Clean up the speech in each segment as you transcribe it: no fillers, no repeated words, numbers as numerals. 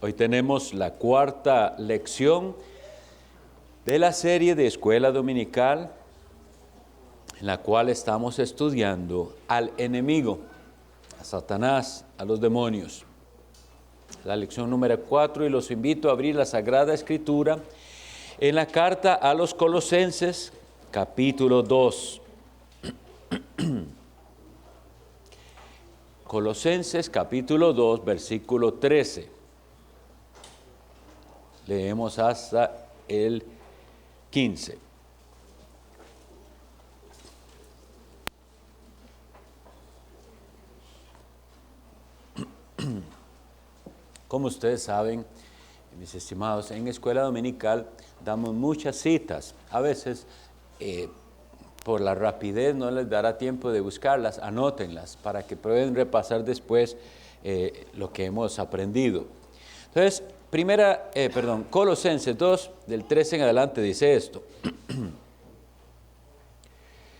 Hoy tenemos la cuarta lección de la serie de Escuela Dominical, en la cual estamos estudiando al enemigo, a Satanás, a los demonios. La lección número 4, y los invito a abrir la Sagrada Escritura en la carta a los Colosenses, capítulo 2. Colosenses, capítulo 2, versículo 13. Leemos hasta el 15. Como ustedes saben, mis estimados, en Escuela Dominical damos muchas citas. A veces, por la rapidez, no les dará tiempo de buscarlas, anótenlas para que puedan repasar después lo que hemos aprendido. Entonces, Colosenses 2, del 13 en adelante, dice esto.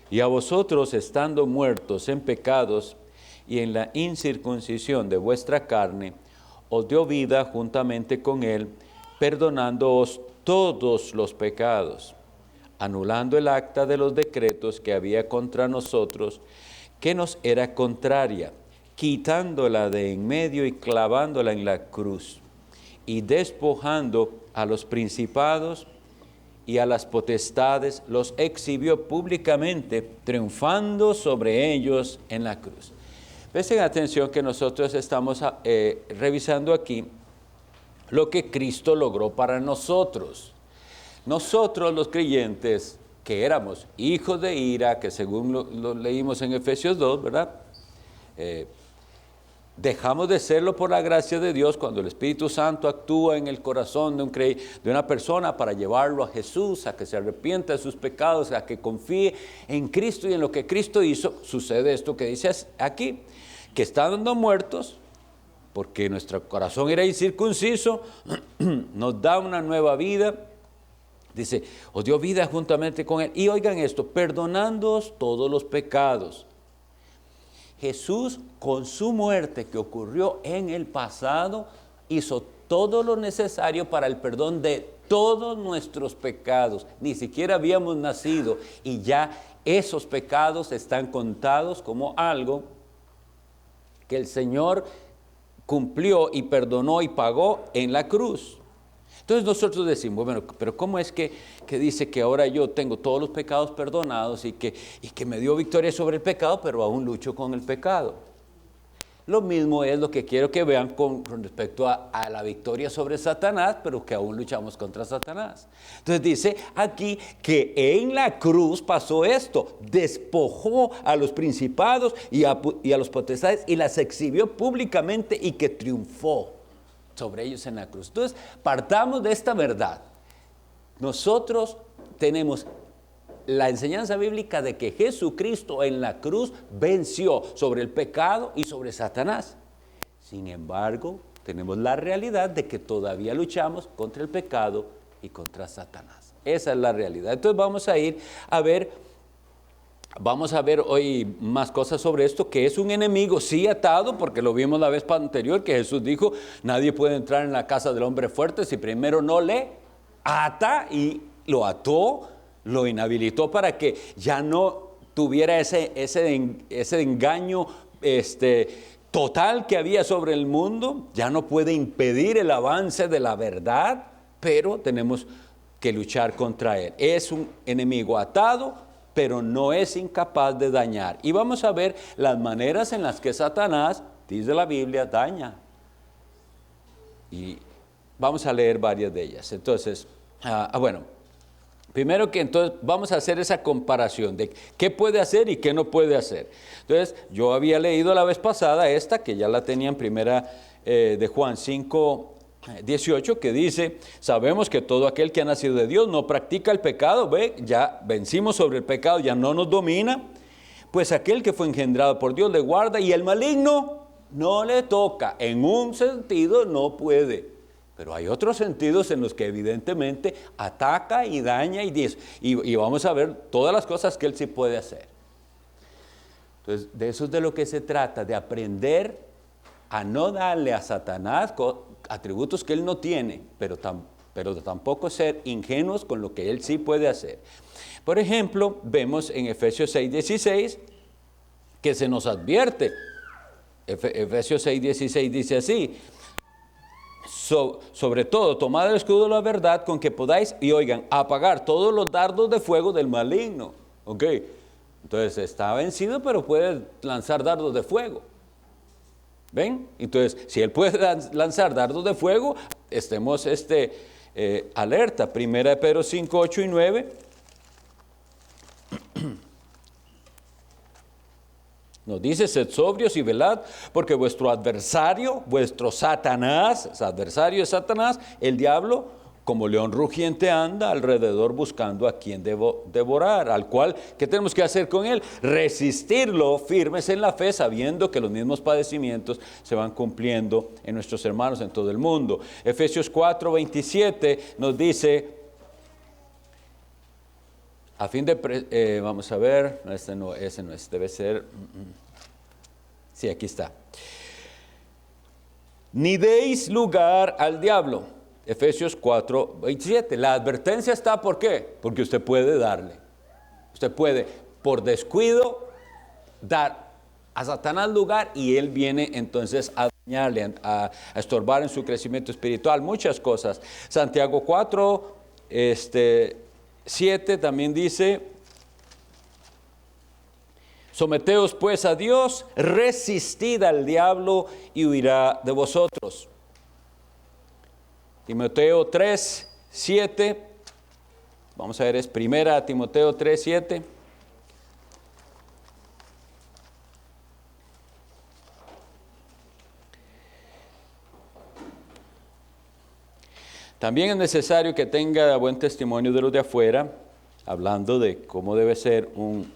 Y a vosotros, estando muertos en pecados y en la incircuncisión de vuestra carne, os dio vida juntamente con él, perdonándoos todos los pecados, anulando el acta de los decretos que había contra nosotros, que nos era contraria, quitándola de en medio y clavándola en la cruz, y despojando a los principados y a las potestades, los exhibió públicamente, triunfando sobre ellos en la cruz. Presten atención que nosotros estamos revisando aquí lo que Cristo logró para nosotros. Nosotros los creyentes, que éramos hijos de ira, que según lo leímos en Efesios 2, ¿verdad? Dejamos de serlo por la gracia de Dios cuando el Espíritu Santo actúa en el corazón de una persona para llevarlo a Jesús, a que se arrepienta de sus pecados, a que confíe en Cristo y en lo que Cristo hizo. Sucede esto que dice aquí, que estando muertos, porque nuestro corazón era incircunciso, nos da una nueva vida. Dice, os dio vida juntamente con él. Y oigan esto, perdonándoos todos los pecados. Jesús, con su muerte que ocurrió en el pasado, hizo todo lo necesario para el perdón de todos nuestros pecados. Ni siquiera habíamos nacido y ya esos pecados están contados como algo que el Señor cumplió y perdonó y pagó en la cruz. Entonces nosotros decimos, bueno, pero ¿cómo es que dice que ahora yo tengo todos los pecados perdonados y que me dio victoria sobre el pecado, pero aún lucho con el pecado? Lo mismo es lo que quiero que vean con respecto a la victoria sobre Satanás, pero que aún luchamos contra Satanás. Entonces dice aquí que en la cruz pasó esto, despojó a los principados y a los potestades y las exhibió públicamente y que triunfó sobre ellos en la cruz. Entonces, partamos de esta verdad. Nosotros tenemos la enseñanza bíblica de que Jesucristo en la cruz venció sobre el pecado y sobre Satanás. Sin embargo, tenemos la realidad de que todavía luchamos contra el pecado y contra Satanás. Esa es la realidad. Entonces vamos a ver hoy más cosas sobre esto, que es un enemigo, sí atado, porque lo vimos la vez anterior, que Jesús dijo, nadie puede entrar en la casa del hombre fuerte si primero no le ata, y lo ató, lo inhabilitó para que ya no tuviera ese engaño total que había sobre el mundo. Ya no puede impedir el avance de la verdad, pero tenemos que luchar contra él. Es un enemigo atado, pero no es incapaz de dañar. Y vamos a ver las maneras en las que Satanás, dice la Biblia, daña. Y vamos a leer varias de ellas. Entonces, primero que entonces vamos a hacer esa comparación de qué puede hacer y qué no puede hacer. Entonces, yo había leído la vez pasada esta, que ya la tenía en primera de Juan 5, 18, que dice, sabemos que todo aquel que ha nacido de Dios no practica el pecado, ya vencimos sobre el pecado, ya no nos domina, pues aquel que fue engendrado por Dios le guarda y el maligno no le toca. En un sentido no puede, pero hay otros sentidos en los que evidentemente ataca y daña y vamos a ver todas las cosas que él sí puede hacer. Entonces, de eso es de lo que se trata, de aprender a no darle a Satanás atributos que Él no tiene, pero tampoco ser ingenuos con lo que Él sí puede hacer. Por ejemplo, vemos en Efesios 6:16 que se nos advierte. Efesios 6:16 dice así: sobre todo, tomad el escudo de la verdad con que podáis, y oigan, apagar todos los dardos de fuego del maligno. Ok, entonces está vencido, pero puede lanzar dardos de fuego. ¿Ven? Entonces, si Él puede lanzar dardos de fuego, estemos alerta. Primera de Pedro 5, 8 y 9. Nos dice: sed sobrios y velad, porque vuestro adversario, vuestro Satanás, su adversario es Satanás, el diablo, como león rugiente anda alrededor buscando a quien devorar, al cual, ¿qué tenemos que hacer con él? Resistirlo firmes en la fe, sabiendo que los mismos padecimientos se van cumpliendo en nuestros hermanos en todo el mundo. Efesios 4:27 nos dice, a fin de, vamos a ver, ese no es, debe ser, sí, aquí está. Ni deis lugar al diablo. Efesios 4:27. La advertencia está, ¿por qué? Porque usted puede darle. Usted puede, por descuido, dar a Satanás lugar, y él viene entonces a dañarle, a estorbar en su crecimiento espiritual, muchas cosas. Santiago 4:7 también dice: someteos pues a Dios, resistid al diablo y huirá de vosotros. Timoteo 3:7, vamos a ver, es primera Timoteo 3:7. También es necesario que tenga buen testimonio de los de afuera, hablando de cómo debe ser un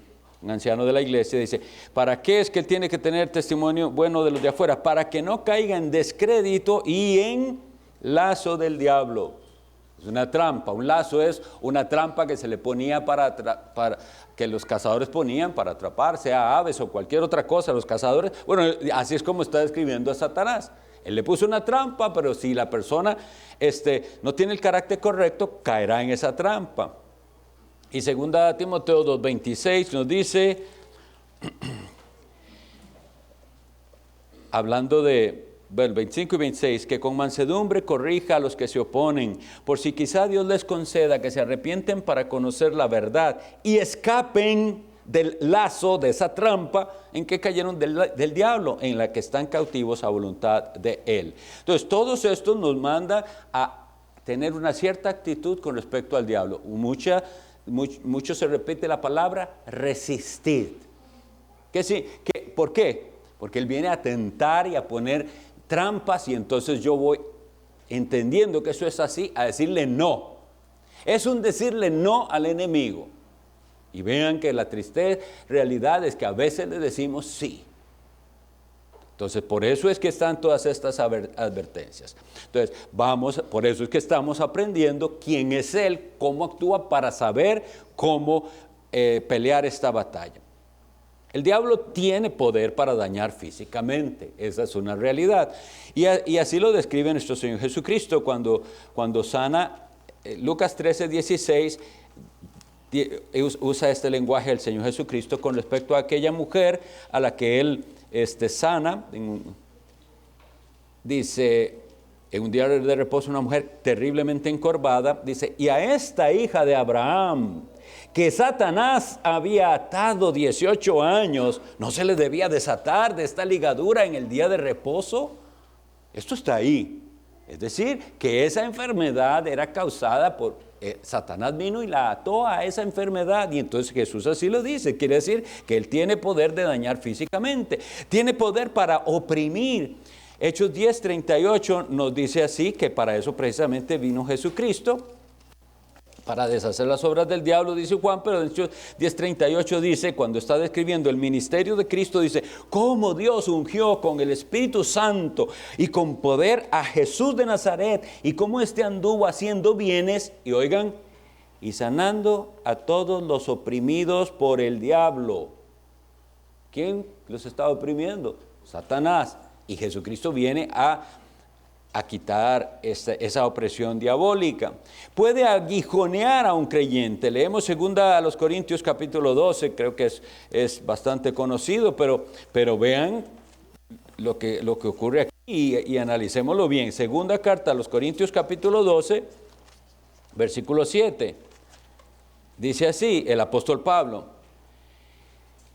anciano de la iglesia. Dice, ¿para qué es que él tiene que tener testimonio bueno de los de afuera? Para que no caiga en descrédito y en lazo del diablo. Es una trampa. Un lazo es una trampa que se le ponía para que los cazadores ponían para atrapar, sea aves o cualquier otra cosa. Los cazadores, bueno, así es como está describiendo a Satanás. Él le puso una trampa, pero si la persona no tiene el carácter correcto, caerá en esa trampa. Y segunda Timoteo 2:26 nos dice, hablando de 25 y 26, que con mansedumbre corrija a los que se oponen, por si quizá Dios les conceda que se arrepienten para conocer la verdad y escapen del lazo, de esa trampa en que cayeron del diablo, en la que están cautivos a voluntad de él. Entonces, todos estos nos manda a tener una cierta actitud con respecto al diablo. Mucho se repite la palabra resistir. ¿Por qué? Porque él viene a tentar y a poner trampas, y entonces yo voy, entendiendo que eso es así, a decirle no. Es un decirle no al enemigo. Y vean que la triste realidad es que a veces le decimos sí. Entonces, por eso es que están todas estas advertencias. Entonces, por eso es que estamos aprendiendo quién es Él, cómo actúa, para saber cómo pelear esta batalla. El diablo tiene poder para dañar físicamente, esa es una realidad. Y así lo describe nuestro Señor Jesucristo cuando sana. Lucas 13:16 usa este lenguaje el Señor Jesucristo con respecto a aquella mujer a la que Él sana. Dice, en un día de reposo, una mujer terriblemente encorvada, dice, y a esta hija de Abraham, que Satanás había atado 18 años, ¿no se le debía desatar de esta ligadura en el día de reposo? Esto está ahí. Es decir, que esa enfermedad era causada por Satanás. Vino y la ató a esa enfermedad, y entonces Jesús así lo dice. Quiere decir que Él tiene poder de dañar físicamente, tiene poder para oprimir. Hechos 10:38 nos dice así, que para eso precisamente vino Jesucristo, para deshacer las obras del diablo, dice Juan. Pero en Hechos 10:38 dice, cuando está describiendo el ministerio de Cristo, dice, cómo Dios ungió con el Espíritu Santo y con poder a Jesús de Nazaret, y cómo éste anduvo haciendo bienes, y oigan, y sanando a todos los oprimidos por el diablo. ¿Quién los estaba oprimiendo? Satanás. Y Jesucristo viene a a quitar esa opresión diabólica. Puede aguijonear a un creyente. Leemos 2 Corintios capítulo 12, creo que es bastante conocido, pero vean lo que ocurre aquí y analicémoslo bien. Segunda carta a los Corintios capítulo 12, versículo 7. Dice así el apóstol Pablo: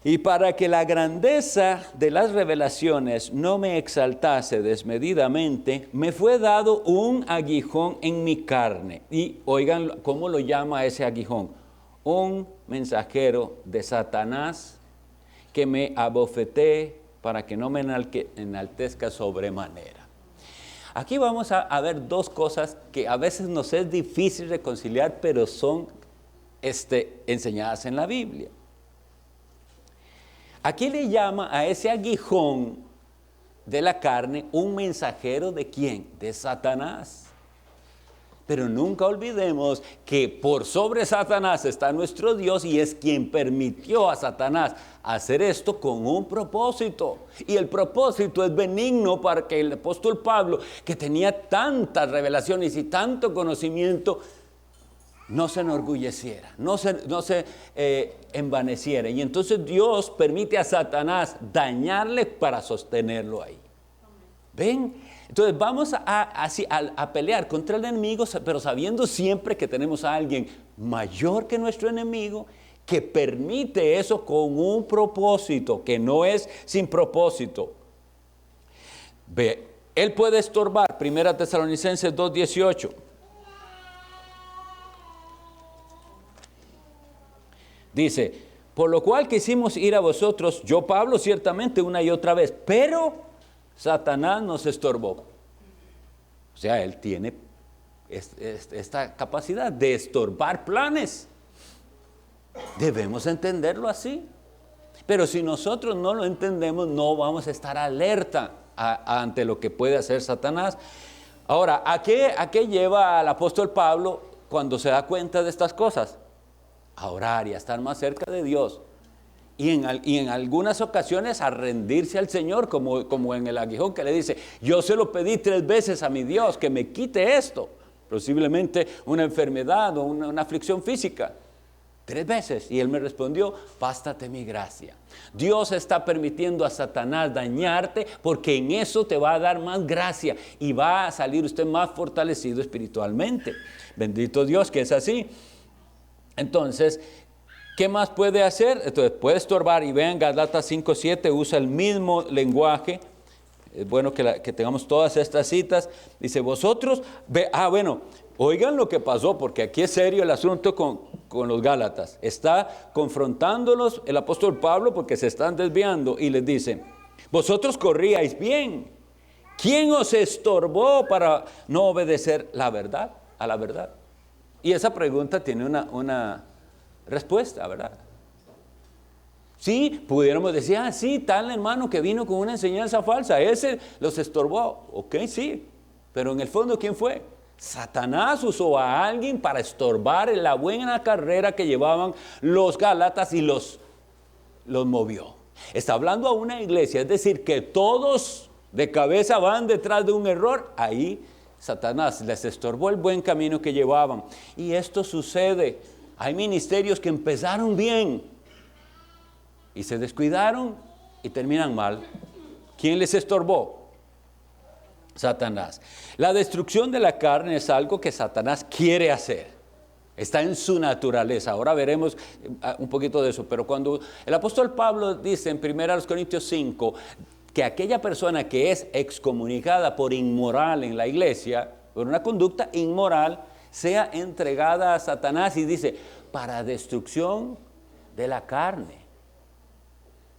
y para que la grandeza de las revelaciones no me exaltase desmedidamente, me fue dado un aguijón en mi carne. Y oigan cómo lo llama ese aguijón: un mensajero de Satanás que me abofetee para que no me enaltezca sobremanera. Aquí vamos a ver dos cosas que a veces nos es difícil reconciliar, pero son enseñadas en la Biblia. Aquí le llama a ese aguijón de la carne un mensajero ¿de quién? De Satanás. Pero nunca olvidemos que por sobre Satanás está nuestro Dios y es quien permitió a Satanás hacer esto con un propósito. Y el propósito es benigno para que el apóstol Pablo, que tenía tantas revelaciones y tanto conocimiento, no se enorgulleciera, no se envaneciera. Y entonces Dios permite a Satanás dañarle para sostenerlo ahí. ¿Ven? Entonces vamos a pelear contra el enemigo, pero sabiendo siempre que tenemos a alguien mayor que nuestro enemigo, que permite eso con un propósito, que no es sin propósito. Ve, él puede estorbar. 1 Tesalonicenses 2:18. Dice: por lo cual quisimos ir a vosotros, yo Pablo ciertamente una y otra vez, pero Satanás nos estorbó. O sea, él tiene esta capacidad de estorbar planes. Debemos entenderlo así. Pero si nosotros no lo entendemos, no vamos a estar alerta ante lo que puede hacer Satanás. Ahora, ¿a qué lleva al apóstol Pablo cuando se da cuenta de estas cosas? A orar y a estar más cerca de Dios. Y en algunas ocasiones a rendirse al Señor, como en el aguijón que le dice: yo se lo pedí 3 veces a mi Dios que me quite esto, posiblemente una enfermedad o una aflicción física. 3 veces, y él me respondió: bástate mi gracia. Dios está permitiendo a Satanás dañarte porque en eso te va a dar más gracia y va a salir usted más fortalecido espiritualmente. Bendito Dios que es así. Entonces, ¿qué más puede hacer? Entonces, puede estorbar. Y vean, Gálatas 5:7 usa el mismo lenguaje. Es bueno que tengamos todas estas citas. Dice: vosotros, oigan lo que pasó, porque aquí es serio el asunto con los Gálatas. Está confrontándolos el apóstol Pablo porque se están desviando y les dice: vosotros corríais bien. ¿Quién os estorbó para no obedecer a la verdad? Y esa pregunta tiene una respuesta, ¿verdad? Sí, pudiéramos decir: sí, tal hermano que vino con una enseñanza falsa, ese los estorbó. Ok, sí, pero en el fondo, ¿quién fue? Satanás usó a alguien para estorbar en la buena carrera que llevaban los Gálatas y los movió. Está hablando a una iglesia, es decir, que todos de cabeza van detrás de un error. Ahí Satanás les estorbó el buen camino que llevaban. Y esto sucede. Hay ministerios que empezaron bien y se descuidaron y terminan mal. ¿Quién les estorbó? Satanás. La destrucción de la carne es algo que Satanás quiere hacer. Está en su naturaleza. Ahora veremos un poquito de eso. Pero cuando el apóstol Pablo dice en 1 Corintios 5 que aquella persona que es excomunicada por inmoral en la iglesia, por una conducta inmoral, sea entregada a Satanás, y dice: para destrucción de la carne.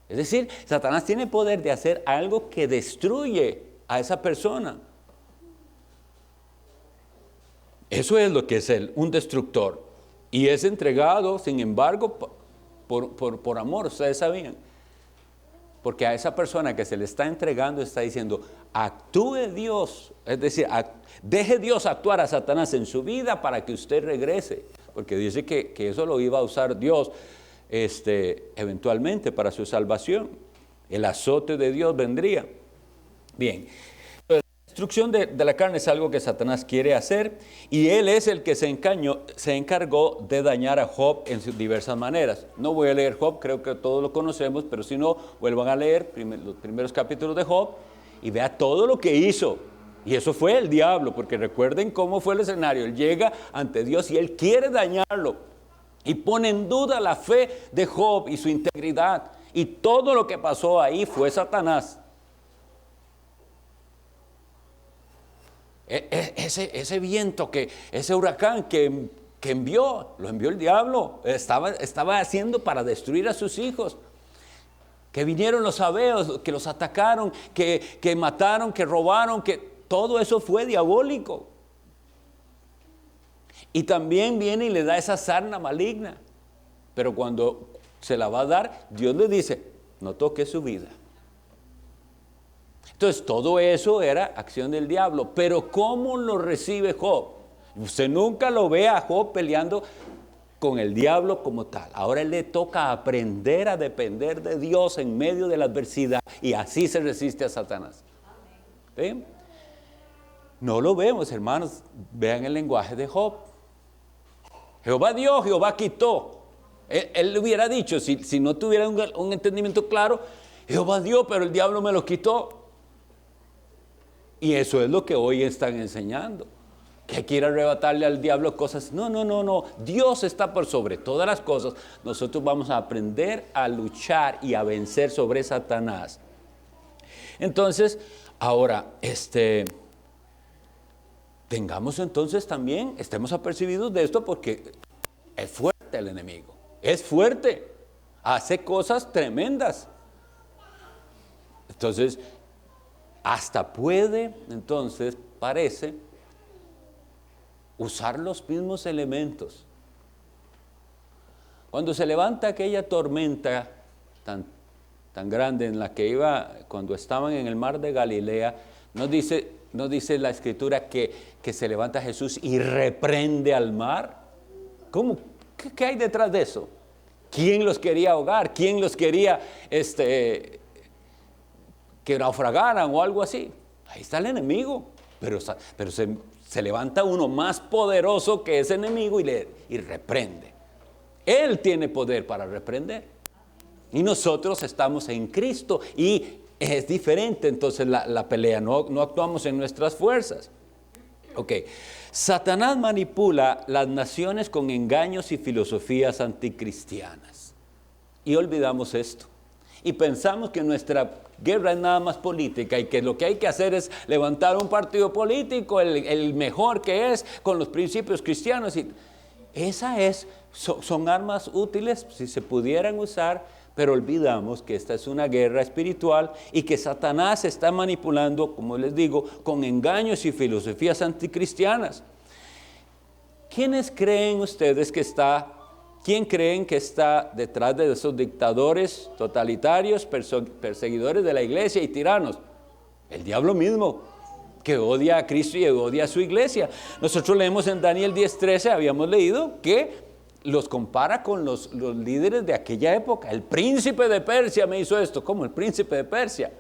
Es decir, Satanás tiene poder de hacer algo que destruye a esa persona. Eso es lo que es un destructor. Y es entregado, sin embargo, por amor. Ustedes sabían. Porque a esa persona que se le está entregando está diciendo: actúe Dios, es decir, deje Dios actuar a Satanás en su vida para que usted regrese. Porque dice que eso lo iba a usar Dios eventualmente para su salvación. El azote de Dios vendría. Bien, destrucción de la carne es algo que Satanás quiere hacer, y él es el que se encargó de dañar a Job en sus diversas maneras. No voy a leer Job, creo que todos lo conocemos, pero si no, vuelvan a leer los primeros capítulos de Job y vea todo lo que hizo. Y eso fue el diablo, porque recuerden cómo fue el escenario. Él llega ante Dios y él quiere dañarlo, y pone en duda la fe de Job y su integridad. Y todo lo que pasó ahí fue Satanás. Ese viento, ese huracán que envió, lo envió el diablo. Estaba haciendo para destruir a sus hijos. Que vinieron los sabeos, que los atacaron, que mataron, que robaron, que todo eso fue diabólico. Y también viene y le da esa sarna maligna. Pero cuando se la va a dar, Dios le dice, no toque su vida. Entonces todo eso era acción del diablo. Pero ¿cómo lo recibe Job? Usted nunca lo ve a Job peleando con el diablo como tal. Ahora él le toca aprender a depender de Dios en medio de la adversidad, y así se resiste a Satanás. ¿Ven? No lo vemos, hermanos. Vean el lenguaje de Job. Jehová dio, Jehová quitó. Él le hubiera dicho, si no tuviera un entendimiento claro, Jehová dio, pero el diablo me lo quitó. Y eso es lo que hoy están enseñando, que hay que ir a arrebatarle al diablo cosas. No. Dios está por sobre todas las cosas. Nosotros vamos a aprender a luchar y a vencer sobre Satanás. Entonces, ahora, tengamos entonces también, estemos apercibidos de esto, porque es fuerte el enemigo. Es fuerte. Hace cosas tremendas. Entonces, hasta puede, entonces, parece, usar los mismos elementos. Cuando se levanta aquella tormenta tan grande en la que iba, cuando estaban en el mar de Galilea, no dice la Escritura que se levanta Jesús y reprende al mar. ¿Cómo? ¿Qué hay detrás de eso? ¿Quién los quería ahogar? ¿Quién los quería que naufragaran o algo así? Ahí está el enemigo, pero se levanta uno más poderoso que ese enemigo y reprende. Él tiene poder para reprender, y nosotros estamos en Cristo, y es diferente entonces la pelea. No actuamos en nuestras fuerzas. Ok, Satanás manipula las naciones con engaños y filosofías anticristianas, y olvidamos esto, y pensamos que nuestra guerra es nada más política, y que lo que hay que hacer es levantar un partido político, el mejor que es, con los principios cristianos. Y son armas útiles si se pudieran usar, pero olvidamos que esta es una guerra espiritual, y que Satanás está manipulando, como les digo, con engaños y filosofías anticristianas. ¿Quiénes creen ustedes ¿Quién creen que está detrás de esos dictadores totalitarios, perseguidores de la iglesia y tiranos? El diablo mismo, que odia a Cristo y odia a su iglesia. Nosotros leemos en Daniel 10:13, habíamos leído que los compara con los líderes de aquella época. El príncipe de Persia me hizo esto. ¿Cómo el príncipe de Persia?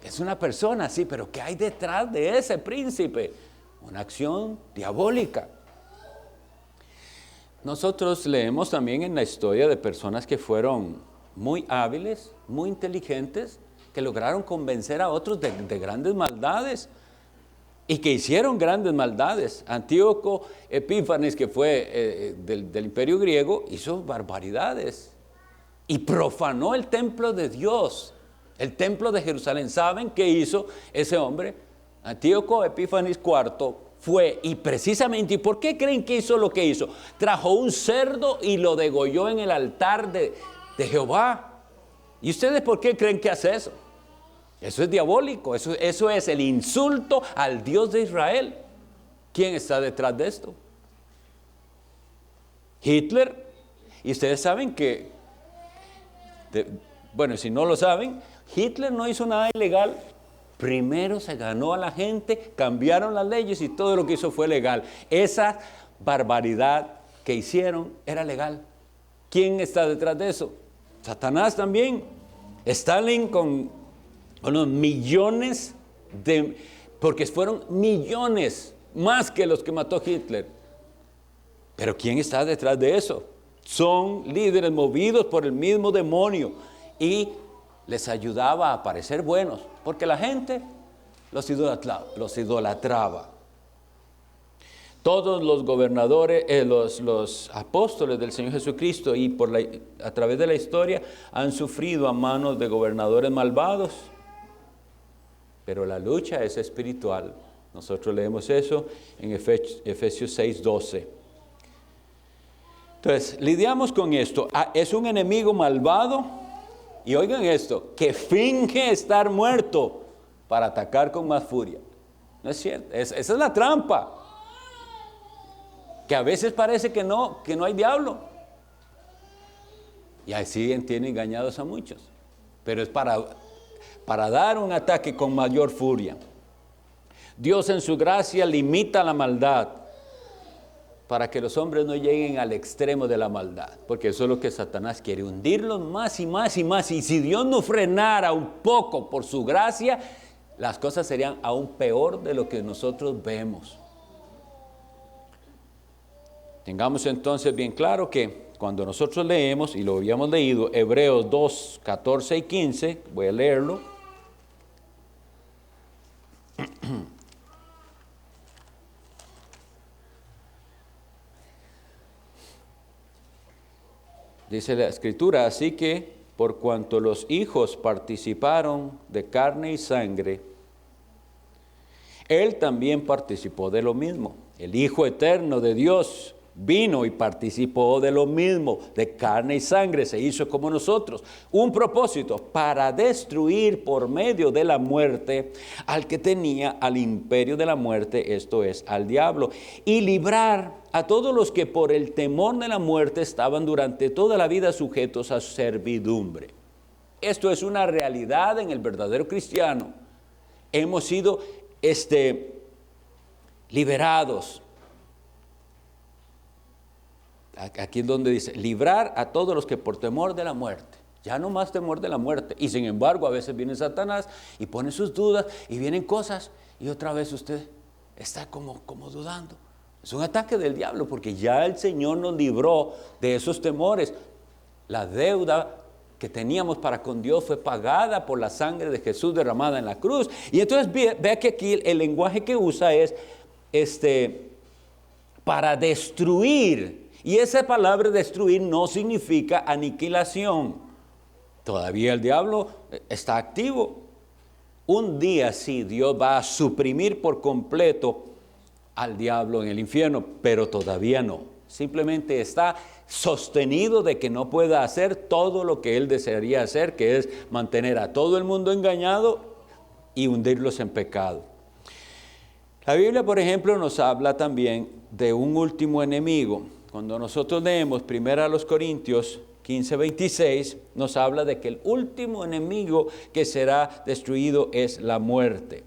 Es una persona, sí, pero ¿qué hay detrás de ese príncipe? Una acción diabólica. Nosotros leemos también en la historia de personas que fueron muy hábiles, muy inteligentes, que lograron convencer a otros de grandes maldades, y que hicieron grandes maldades. Antíoco Epífanes, que fue del imperio griego, hizo barbaridades y profanó el templo de Dios, el templo de Jerusalén. ¿Saben qué hizo ese hombre? Antíoco Epífanes IV fue, y precisamente, ¿y por qué creen que hizo lo que hizo? Trajo un cerdo y lo degolló en el altar de Jehová. ¿Y ustedes por qué creen que hace eso? Eso es diabólico, eso es el insulto al Dios de Israel. ¿Quién está detrás de esto? Hitler. Y ustedes saben que, si no lo saben, Hitler no hizo nada ilegal. Primero se ganó a la gente, cambiaron las leyes, y todo lo que hizo fue legal. Esa barbaridad que hicieron era legal. ¿Quién está detrás de eso? Satanás también. Stalin con unos millones porque fueron millones más que los que mató Hitler. Pero ¿quién está detrás de eso? Son líderes movidos por el mismo demonio y les ayudaba a parecer buenos, porque la gente los idolatraba. Todos los gobernadores, los apóstoles del Señor Jesucristo y a través de la historia han sufrido a manos de gobernadores malvados. Pero la lucha es espiritual. Nosotros leemos eso en Efesios 6:12. Entonces, lidiamos con esto. Es un enemigo malvado, y oigan esto, que finge estar muerto para atacar con más furia. No es cierto, esa es la trampa. Que a veces parece que no hay diablo. Y así tiene engañados a muchos. Pero es para dar un ataque con mayor furia. Dios en su gracia limita la maldad para que los hombres no lleguen al extremo de la maldad, porque eso es lo que Satanás quiere, hundirlos más y más y más. Y si Dios no frenara un poco por su gracia, las cosas serían aún peor de lo que nosotros vemos. Tengamos entonces bien claro que cuando nosotros leemos, y lo habíamos leído, Hebreos 2, 14 y 15, voy a leerlo. Dice la Escritura, así que por cuanto los hijos participaron de carne y sangre, Él también participó de lo mismo. El Hijo eterno de Dios vino y participó de lo mismo, de carne y sangre, se hizo como nosotros. Un propósito, para destruir por medio de la muerte al que tenía al imperio de la muerte, esto es, al diablo, y librar a todos los que por el temor de la muerte estaban durante toda la vida sujetos a servidumbre. Esto es una realidad en el verdadero cristiano. Hemos sido liberados. Aquí es donde dice, librar a todos los que por temor de la muerte, ya no más temor de la muerte, y sin embargo a veces viene Satanás y pone sus dudas y vienen cosas y otra vez usted está como dudando. Es un ataque del diablo porque ya el Señor nos libró de esos temores. La deuda que teníamos para con Dios fue pagada por la sangre de Jesús derramada en la cruz. Y entonces vea que aquí el lenguaje que usa es para destruir. Y esa palabra destruir no significa aniquilación. Todavía el diablo está activo. Un día sí, Dios va a suprimir por completo al diablo en el infierno, pero todavía no. Simplemente está sostenido de que no pueda hacer todo lo que él desearía hacer, que es mantener a todo el mundo engañado y hundirlos en pecado. La Biblia, por ejemplo, nos habla también de un último enemigo. Cuando nosotros leemos 1 Corintios 15:26, nos habla de que el último enemigo que será destruido es la muerte.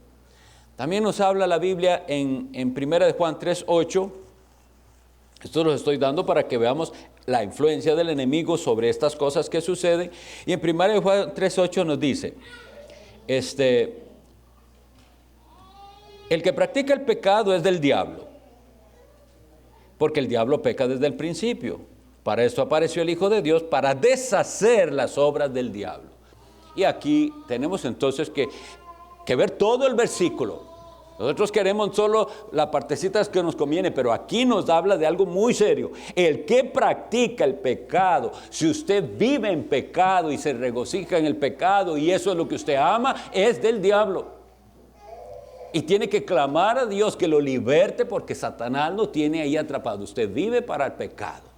También nos habla la Biblia en 1 Juan 3:8. Esto lo estoy dando para que veamos la influencia del enemigo sobre estas cosas que suceden. Y en 1 Juan 3:8 nos dice, el que practica el pecado es del diablo, porque el diablo peca desde el principio. Para esto apareció el Hijo de Dios, para deshacer las obras del diablo. Y aquí tenemos entonces que ver todo el versículo. Nosotros queremos solo la partecita que nos conviene, pero aquí nos habla de algo muy serio. El que practica el pecado, si usted vive en pecado y se regocija en el pecado y eso es lo que usted ama, es del diablo. Y tiene que clamar a Dios que lo liberte porque Satanás lo tiene ahí atrapado. Usted vive para el pecado.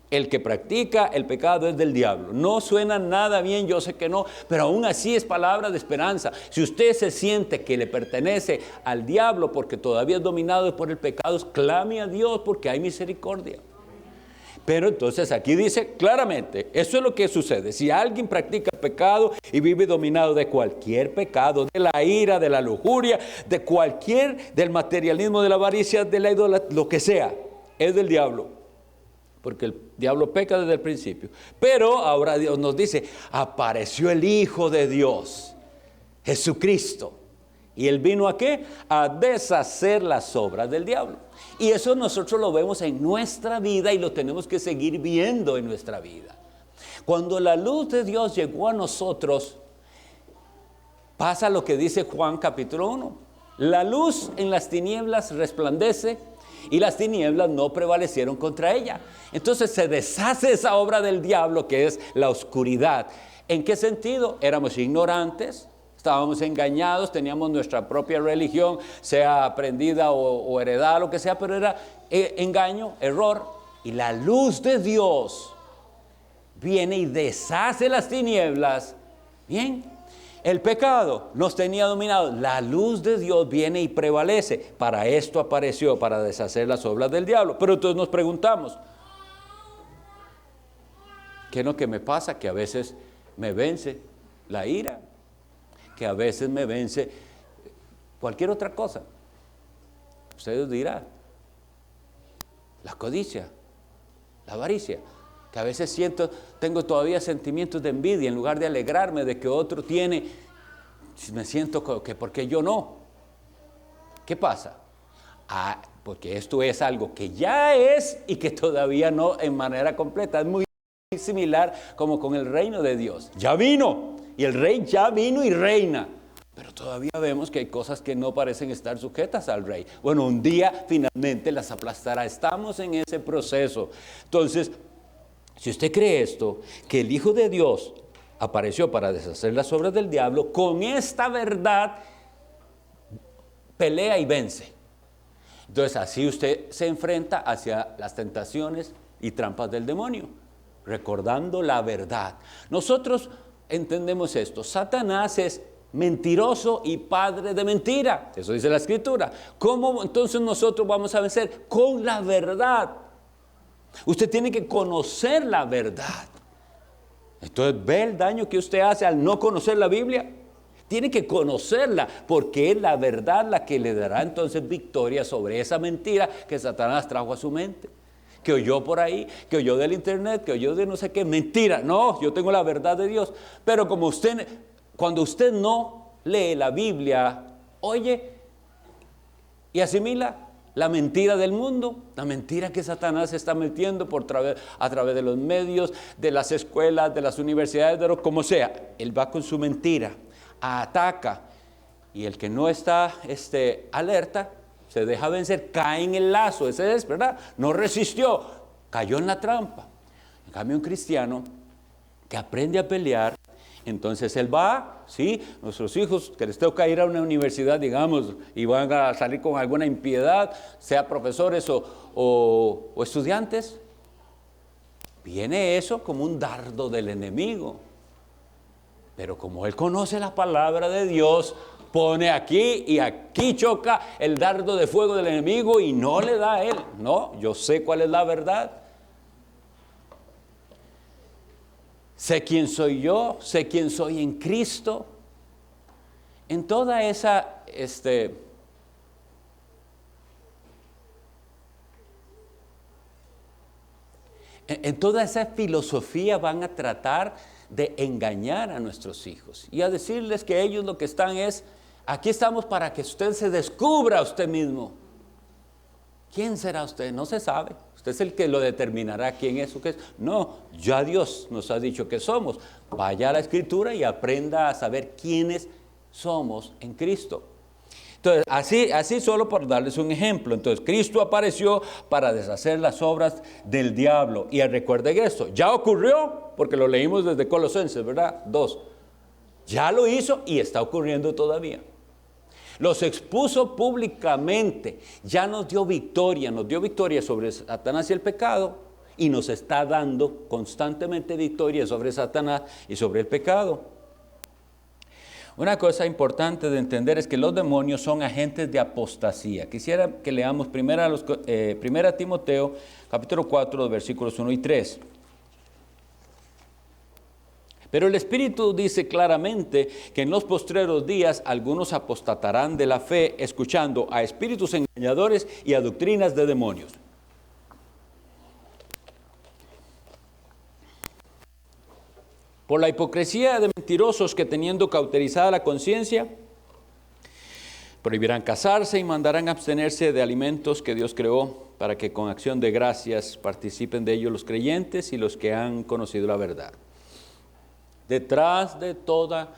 El que practica el pecado es del diablo. No suena nada bien, yo sé que no, pero aún así es palabra de esperanza. Si usted se siente que le pertenece al diablo porque todavía es dominado por el pecado, clame a Dios porque hay misericordia. Pero entonces aquí dice claramente, eso es lo que sucede. Si alguien practica el pecado y vive dominado de cualquier pecado, de la ira, de la lujuria, del materialismo, de la avaricia, de la idolatría, lo que sea, es del diablo. Porque el diablo peca desde el principio. Pero ahora Dios nos dice, apareció el Hijo de Dios, Jesucristo, ¿Y él vino a qué? A deshacer las obras del diablo. Y eso nosotros lo vemos en nuestra vida y lo tenemos que seguir viendo en nuestra vida. Cuando la luz de Dios llegó a nosotros, pasa lo que dice Juan capítulo 1. La luz en las tinieblas resplandece y las tinieblas no prevalecieron contra ella. Entonces se deshace esa obra del diablo que es la oscuridad. ¿En qué sentido? Éramos ignorantes, estábamos engañados, teníamos nuestra propia religión, sea aprendida o heredada, lo que sea, pero era engaño, error. Y la luz de Dios viene y deshace las tinieblas. Bien, el pecado nos tenía dominados. La luz de Dios viene y prevalece. Para esto apareció, para deshacer las obras del diablo. Pero entonces nos preguntamos, ¿qué es lo que me pasa? Que a veces me vence la ira, que a veces me vence cualquier otra cosa. Ustedes dirán, la codicia, la avaricia, que a veces tengo todavía sentimientos de envidia, en lugar de alegrarme de que otro tiene, me siento que porque yo no. ¿Qué pasa? Porque esto es algo que ya es y que todavía no en manera completa. Es muy similar como con el reino de Dios. Ya vino, y el rey ya vino y reina. Pero todavía vemos que hay cosas que no parecen estar sujetas al rey. Bueno, un día finalmente las aplastará. Estamos en ese proceso. Entonces, si usted cree esto, que el Hijo de Dios apareció para deshacer las obras del diablo, con esta verdad pelea y vence. Entonces, así usted se enfrenta hacia las tentaciones y trampas del demonio, recordando la verdad. Nosotros entendemos esto. Satanás es mentiroso y padre de mentira. Eso dice la Escritura. ¿Cómo entonces nosotros vamos a vencer? Con la verdad. Usted tiene que conocer la verdad. Entonces, ¿ve el daño que usted hace al no conocer la Biblia? Tiene que conocerla, porque es la verdad la que le dará entonces victoria sobre esa mentira que Satanás trajo a su mente. Que oyó por ahí, que oyó del internet, que oyó de no sé qué, mentira. No, yo tengo la verdad de Dios. Pero cuando usted no lee la Biblia, oye y asimila la mentira del mundo, la mentira que Satanás está metiendo a través de los medios, de las escuelas, de las universidades, de lo como sea. Él va con su mentira, ataca, y el que no está alerta, se deja vencer, cae en el lazo. Ese es, ¿verdad? No resistió, cayó en la trampa. En cambio, un cristiano que aprende a pelear, entonces él va, ¿sí? Nuestros hijos que les toca ir a una universidad, digamos, y van a salir con alguna impiedad, sea profesores o estudiantes, viene eso como un dardo del enemigo. Pero como él conoce la palabra de Dios, pone aquí y aquí choca el dardo de fuego del enemigo y no le da a él. No, yo sé cuál es la verdad. Sé quién soy yo, sé quién soy en Cristo. En toda esa, en toda esa filosofía van a tratar de engañar a nuestros hijos y a decirles que ellos lo que están es, aquí estamos para que usted se descubra a usted mismo. ¿Quién será usted? No se sabe. Usted es el que lo determinará quién es o qué es. No, ya Dios nos ha dicho que somos. Vaya a la Escritura y aprenda a saber quiénes somos en Cristo. Entonces, así solo por darles un ejemplo. Entonces, Cristo apareció para deshacer las obras del diablo. Y recuerden esto, ya ocurrió, porque lo leímos desde Colosenses, ¿verdad? 2. Ya lo hizo y está ocurriendo todavía. Los expuso públicamente, ya nos dio victoria sobre Satanás y el pecado, y nos está dando constantemente victoria sobre Satanás y sobre el pecado. Una cosa importante de entender es que los demonios son agentes de apostasía. Quisiera que leamos primera Timoteo, capítulo 4, versículos 1 y 3. Pero el Espíritu dice claramente que en los postreros días algunos apostatarán de la fe, escuchando a espíritus engañadores y a doctrinas de demonios. Por la hipocresía de mentirosos que, teniendo cauterizada la conciencia, Prohibirán casarse y mandarán abstenerse de alimentos que Dios creó para que con acción de gracias participen de ellos los creyentes y los que han conocido la verdad. Detrás de toda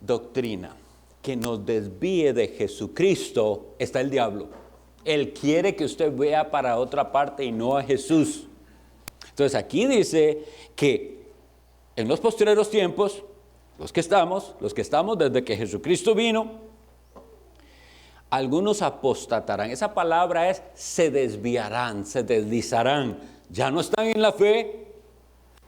doctrina que nos desvíe de Jesucristo está el diablo. Él quiere que usted vea para otra parte y no a Jesús. Entonces aquí dice que en los postreros tiempos, los que estamos desde que Jesucristo vino, algunos apostatarán. Esa palabra es se desviarán, se deslizarán. Ya no están en la fe.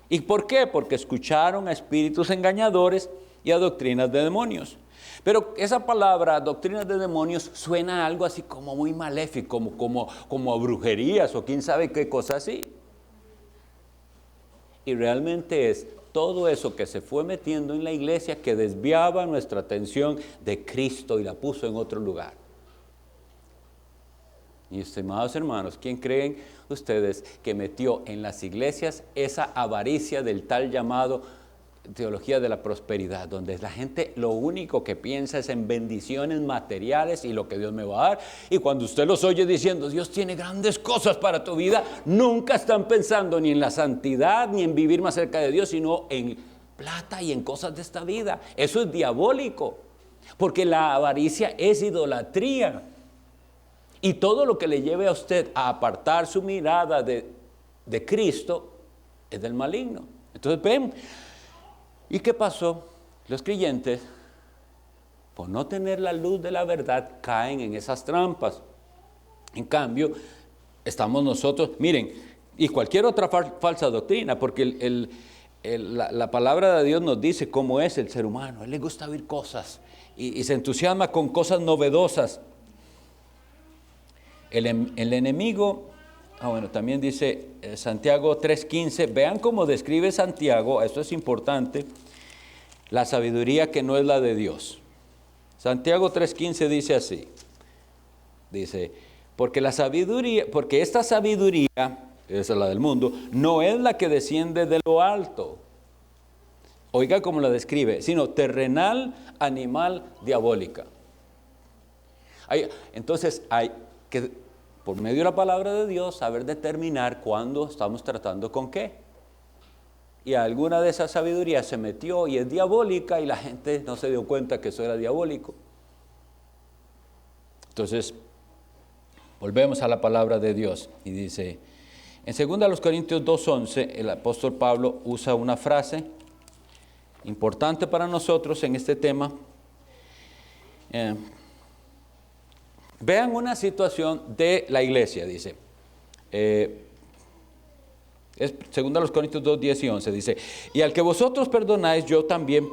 ¿Y por qué? Porque escucharon a espíritus engañadores y a doctrinas de demonios. Pero esa palabra, doctrinas de demonios, suena a algo así como muy maléfico, como a brujerías o quién sabe qué cosa así. Y realmente es todo eso que se fue metiendo en la iglesia que desviaba nuestra atención de Cristo y la puso en otro lugar. Y estimados hermanos, ¿quién creen ustedes que metió en las iglesias esa avaricia del tal llamado teología de la prosperidad, donde la gente lo único que piensa es en bendiciones materiales y lo que Dios me va a dar? Y cuando usted los oye diciendo, Dios tiene grandes cosas para tu vida, nunca están pensando ni en la santidad, ni en vivir más cerca de Dios, sino en plata y en cosas de esta vida. Eso es diabólico, porque la avaricia es idolatría. Y todo lo que le lleve a usted a apartar su mirada de Cristo es del maligno. Entonces ven, ¿y qué pasó? Los creyentes, por no tener la luz de la verdad, caen en esas trampas. En cambio, estamos nosotros, miren, y cualquier otra falsa doctrina, porque la palabra de Dios nos dice cómo es el ser humano. A él le gusta oír cosas y se entusiasma con cosas novedosas. El enemigo, también dice Santiago 3:15, vean cómo describe Santiago, esto es importante, la sabiduría que no es la de Dios. Santiago 3:15 dice así, dice, porque esta sabiduría, esa es la del mundo, no es la que desciende de lo alto, oiga cómo la describe, sino terrenal, animal, diabólica. Entonces hay que, por medio de la palabra de Dios, saber determinar cuándo estamos tratando con qué. Y alguna de esas sabidurías se metió y es diabólica y la gente no se dio cuenta que eso era diabólico. Entonces, volvemos a la palabra de Dios y dice, en 2 Corintios 2:11, el apóstol Pablo usa una frase importante para nosotros en este tema. Vean una situación de la iglesia, dice, es 2 Corintios 2, 10 y 11, dice, y al que vosotros perdonáis, yo también,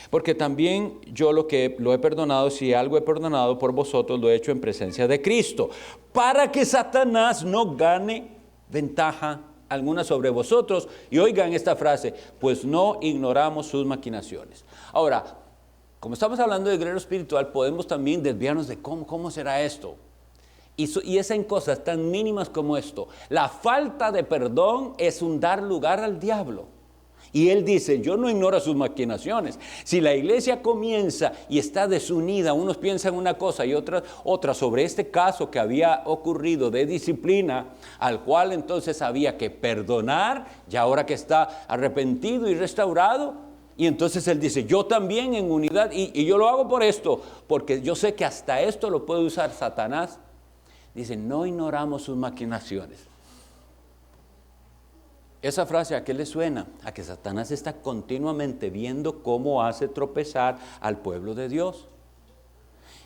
porque también yo lo he perdonado, si algo he perdonado por vosotros, lo he hecho en presencia de Cristo, para que Satanás no gane ventaja alguna sobre vosotros. Y oigan esta frase, pues no ignoramos sus maquinaciones. Ahora, como estamos hablando de guerrero espiritual, podemos también desviarnos de cómo será esto. Y es en cosas tan mínimas como esto. La falta de perdón es un dar lugar al diablo. Y él dice, yo no ignoro sus maquinaciones. Si la iglesia comienza y está desunida, unos piensan una cosa y otra sobre este caso que había ocurrido de disciplina, al cual entonces había que perdonar, ya ahora que está arrepentido y restaurado. Y entonces él dice, yo también en unidad, y yo lo hago por esto, porque yo sé que hasta esto lo puede usar Satanás. Dice, no ignoramos sus maquinaciones. Esa frase, ¿a qué le suena? A que Satanás está continuamente viendo cómo hace tropezar al pueblo de Dios.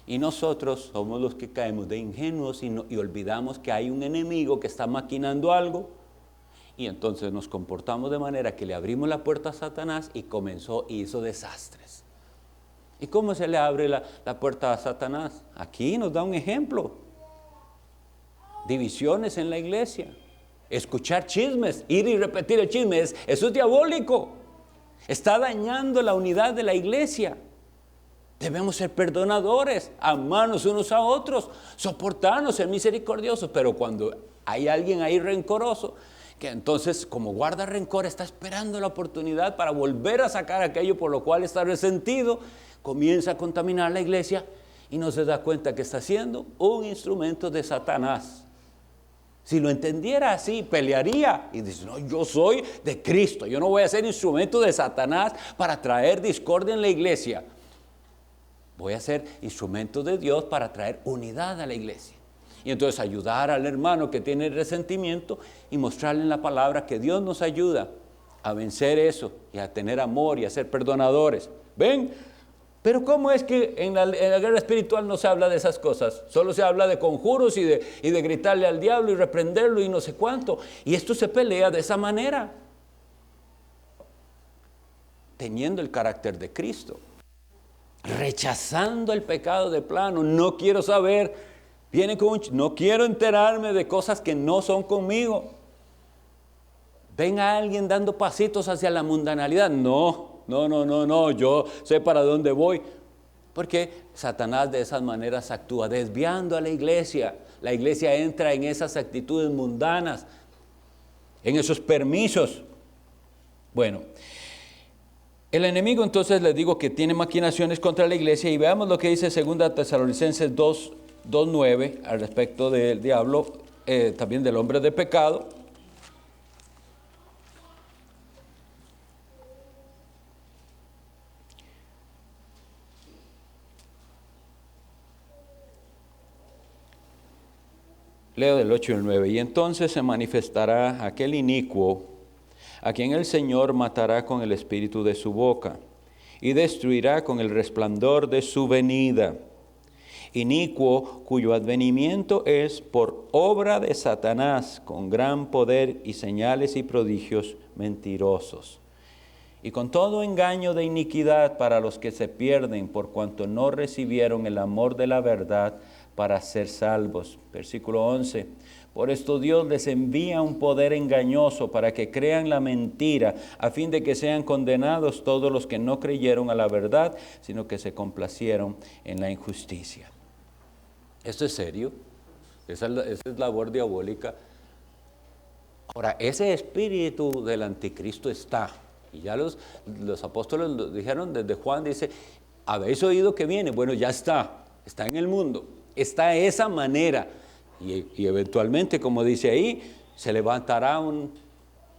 Y nosotros somos los que caemos de ingenuos y olvidamos que hay un enemigo que está maquinando algo. Y entonces nos comportamos de manera que le abrimos la puerta a Satanás y hizo desastres. ¿Y cómo se le abre la puerta a Satanás? Aquí nos da un ejemplo. Divisiones en la iglesia. Escuchar chismes, ir y repetir el chisme, eso es diabólico. Está dañando la unidad de la iglesia. Debemos ser perdonadores, amarnos unos a otros, soportarnos, ser misericordiosos. Pero cuando hay alguien ahí rencoroso, que entonces como guarda rencor está esperando la oportunidad para volver a sacar aquello por lo cual está resentido, comienza a contaminar la iglesia y no se da cuenta que está siendo un instrumento de Satanás. Si lo entendiera así, pelearía y dice, no, yo soy de Cristo, yo no voy a ser instrumento de Satanás para traer discordia en la iglesia. Voy a ser instrumento de Dios para traer unidad a la iglesia. Y entonces ayudar al hermano que tiene resentimiento y mostrarle en la palabra que Dios nos ayuda a vencer eso y a tener amor y a ser perdonadores. ¿Ven? Pero ¿cómo es que en la guerra espiritual no se habla de esas cosas? Solo se habla de conjuros y de gritarle al diablo y reprenderlo y no sé cuánto. Y esto se pelea de esa manera, teniendo el carácter de Cristo, rechazando el pecado de plano. No quiero saber, viene con no quiero enterarme de cosas que no son conmigo. Ven a alguien dando pasitos hacia la mundanalidad. No, yo sé para dónde voy. Porque Satanás de esas maneras actúa, desviando a la iglesia. La iglesia entra en esas actitudes mundanas, en esos permisos. Bueno, el enemigo entonces les digo que tiene maquinaciones contra la iglesia, y veamos lo que dice 2 Tesalonicenses 2:9 al respecto del diablo, también del hombre de pecado. Leo del 8 y el 9. Y entonces se manifestará aquel inicuo, a quien el Señor matará con el espíritu de su boca, y destruirá con el resplandor de su venida. Inicuo, cuyo advenimiento es por obra de Satanás, con gran poder y señales y prodigios mentirosos. Y con todo engaño de iniquidad para los que se pierden, por cuanto no recibieron el amor de la verdad para ser salvos. Versículo 11. Por esto Dios les envía un poder engañoso para que crean la mentira, a fin de que sean condenados todos los que no creyeron a la verdad, sino que se complacieron en la injusticia. ¿Esto es serio? Esa es labor diabólica. Ahora, ese espíritu del anticristo está, y ya los apóstoles lo dijeron desde Juan, dice, ¿habéis oído que viene? Bueno, ya está en el mundo, está de esa manera, y eventualmente, como dice ahí, se levantará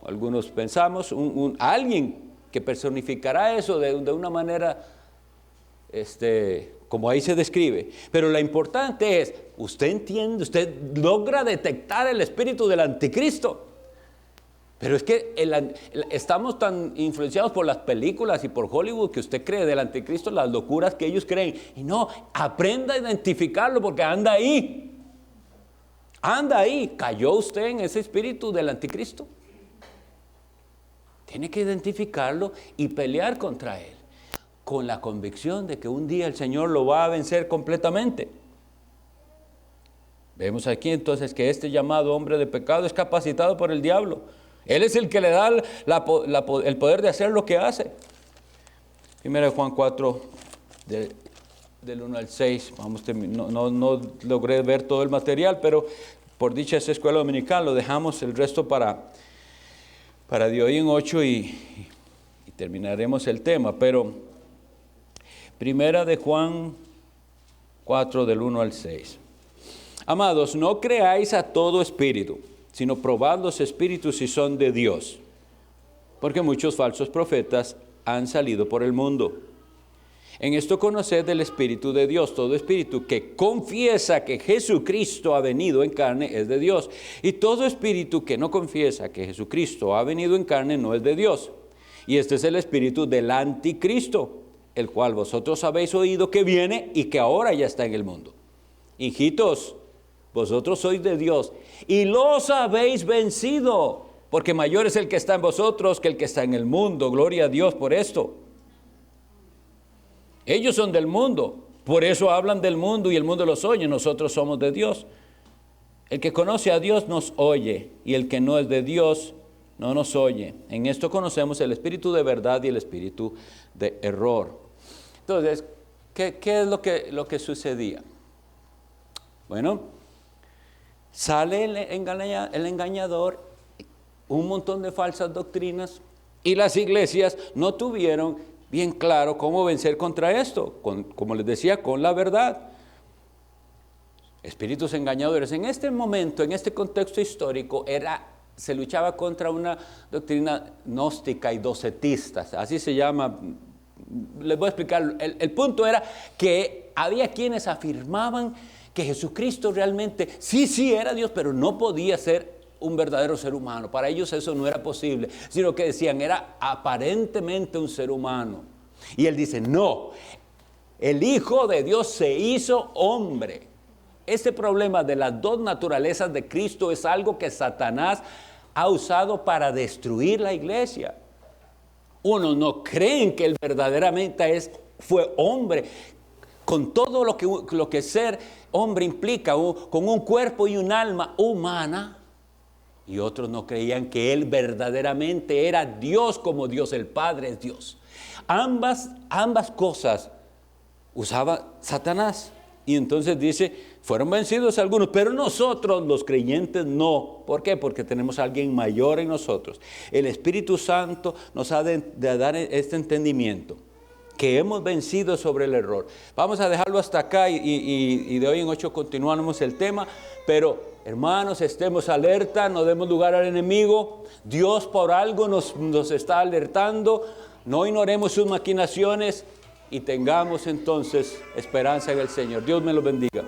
algunos pensamos, alguien que personificará eso de una manera, como ahí se describe. Pero lo importante es, usted entiende, usted logra detectar el espíritu del anticristo. Pero es que estamos tan influenciados por las películas y por Hollywood que usted cree del anticristo las locuras que ellos creen. Y no, aprenda a identificarlo porque anda ahí. Anda ahí. ¿Cayó usted en ese espíritu del anticristo? Tiene que identificarlo y pelear contra él, con la convicción de que un día el Señor lo va a vencer completamente. Vemos aquí entonces que este llamado hombre de pecado es capacitado por el diablo. Él es el que le da el poder de hacer lo que hace. 1 Juan 4, del 1 al 6. No logré ver todo el material, pero por dicha esa escuela dominical lo dejamos el resto para de hoy en 8 y terminaremos el tema. Pero 1 de Juan 4, del 1 al 6. Amados, no creáis a todo espíritu, sino probad los espíritus si son de Dios, porque muchos falsos profetas han salido por el mundo. En esto conoced el Espíritu de Dios. Todo espíritu que confiesa que Jesucristo ha venido en carne es de Dios, y todo espíritu que no confiesa que Jesucristo ha venido en carne no es de Dios. Y este es el espíritu del anticristo, el cual vosotros habéis oído que viene y que ahora ya está en el mundo. Hijitos, vosotros sois de Dios y los habéis vencido, porque mayor es el que está en vosotros que el que está en el mundo. Gloria a Dios por esto. Ellos son del mundo, por eso hablan del mundo y el mundo los oye. Nosotros somos de Dios. El que conoce a Dios nos oye, y el que no es de Dios no nos oye. En esto conocemos el espíritu de verdad y el espíritu de error. Entonces, ¿qué es lo que sucedía? Bueno, sale el engañador, un montón de falsas doctrinas, y las iglesias no tuvieron bien claro cómo vencer contra esto, como les decía, con la verdad. espíritus engañadores. En este momento, en este contexto histórico, se luchaba contra una doctrina gnóstica y docetista, así se llama. Les voy a explicar. El punto era que había quienes afirmaban que Jesucristo realmente sí era Dios, pero no podía ser un verdadero ser humano. Para ellos eso no era posible, sino que decían era aparentemente un ser humano. Y él dice, no, el Hijo de Dios se hizo hombre. Este problema de las dos naturalezas de Cristo es algo que Satanás ha usado para destruir la iglesia. Unos no creen que él verdaderamente fue hombre, con todo lo que ser hombre implica, con un cuerpo y un alma humana. Y otros no creían que él verdaderamente era Dios, como Dios el Padre es Dios. Ambas cosas usaba Satanás. Y entonces dice, fueron vencidos algunos, pero nosotros los creyentes no. ¿Por qué? Porque tenemos a alguien mayor en nosotros. El Espíritu Santo nos ha de dar este entendimiento, que hemos vencido sobre el error. Vamos a dejarlo hasta acá y de hoy en 8 continuamos el tema. Pero hermanos, estemos alerta, no demos lugar al enemigo. Dios por algo nos está alertando. No ignoremos sus maquinaciones y tengamos entonces esperanza en el Señor. Dios me lo bendiga.